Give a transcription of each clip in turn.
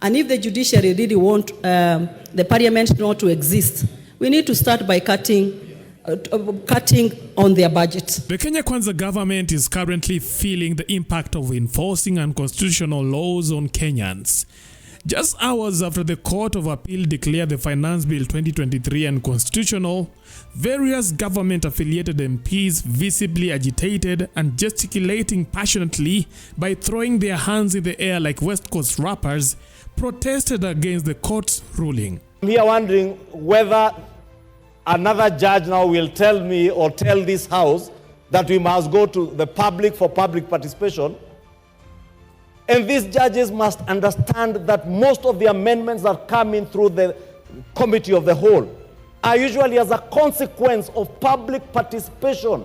And if the judiciary really want the parliament not to exist, we need to start by cutting on their budget. The Kenya Kwanza government is currently feeling the impact of enforcing unconstitutional laws on Kenyans. Just hours after the Court of Appeal declared the Finance Bill 2023 unconstitutional, various government-affiliated MPs visibly agitated and gesticulating passionately by throwing their hands in the air like West Coast rappers protested against the court's ruling. I'm here wondering whether another judge now will tell me or tell this House that we must go to the public for public participation. And these judges must understand that most of the amendments that come in through the Committee of the Whole are usually as a consequence of public participation.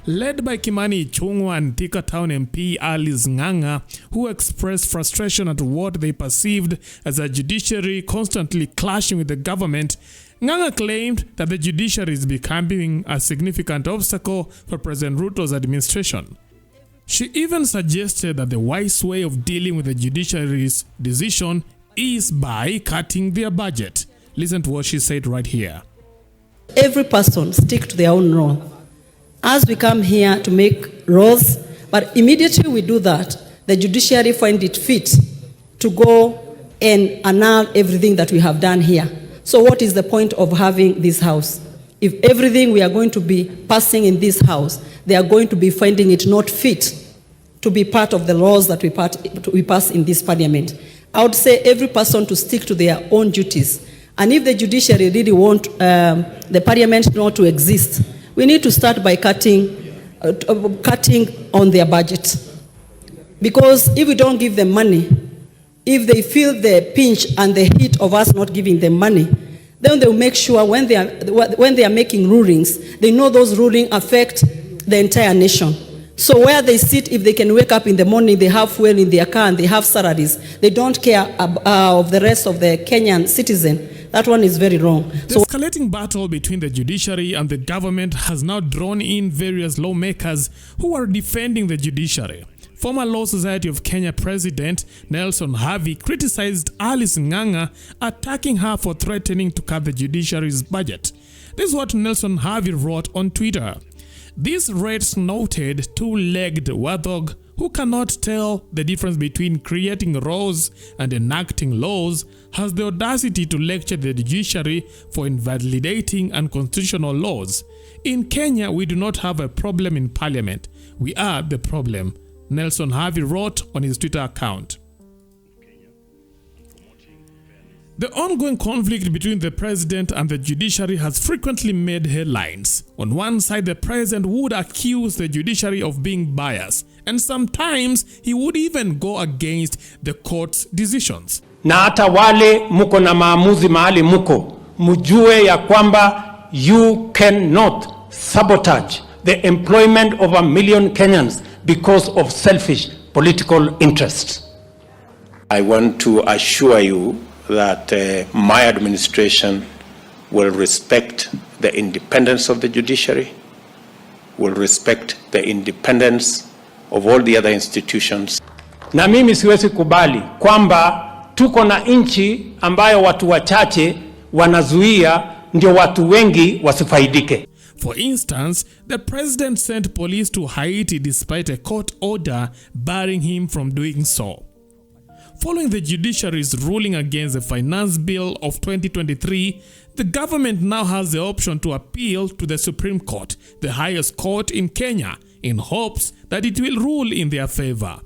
Led by Kimani Ichung'wah and Thika Town MP Alice Ng'ang'a, who expressed frustration at what they perceived as a judiciary constantly clashing with the government, Ng'ang'a claimed that the judiciary is becoming a significant obstacle for President Ruto's administration. She even suggested that the wise way of dealing with the judiciary's decision is by cutting their budget. Listen to what she said right here. Every person stick to their own role. As we come here to make laws, but immediately we do that, the judiciary find it fit to go and annul everything that we have done here. So what is the point of having this house? If everything we are going to be passing in this house, they are going to be finding it not fit to be part of the laws that we pass in this parliament. I would say every person to stick to their own duties. And if the judiciary really want the parliament not to exist, we need to start by cutting on their budget. Because if we don't give them money, if they feel the pinch and the heat of us not giving them money, then they will make sure when they are making rulings, they know those rulings affect the entire nation. So where they sit, if they can wake up in the morning, they have fuel in their car and they have salaries, they don't care of the rest of the Kenyan citizen. That one is very wrong. The escalating battle between the judiciary and the government has now drawn in various lawmakers who are defending the judiciary. Former Law Society of Kenya President Nelson Havi criticized Alice Ng'ang'a, attacking her for threatening to cut the judiciary's budget. This is what Nelson Havi wrote on Twitter. This red-snouted, two-legged warthog who cannot tell the difference between creating laws and enacting laws has the audacity to lecture the judiciary for invalidating unconstitutional laws. In Kenya, we do not have a problem in parliament. We are the problem, Nelson Harvey wrote on his Twitter account. The ongoing conflict between the president and the judiciary has frequently made headlines. On one side, the president would accuse the judiciary of being biased, and sometimes he would even go against the court's decisions. Na hata wale muko na maamuzi mahali muko, mujue ya kwamba you cannot sabotage the employment of 1 million Kenyans because of selfish political interests. I want to assure you that my administration will respect the independence of the judiciary, will respect the independence of all the other institutions. Na mimi siwezi kubali kwamba tuko na nchi ambayo watu wachache wanazuia ndio watu wengi wasifaidike. For instance, the president sent police to Haiti despite a court order barring him from doing so. Following the judiciary's ruling against the Finance Bill of 2023, the government now has the option to appeal to the Supreme Court, the highest court in Kenya, in hopes that it will rule in their favor.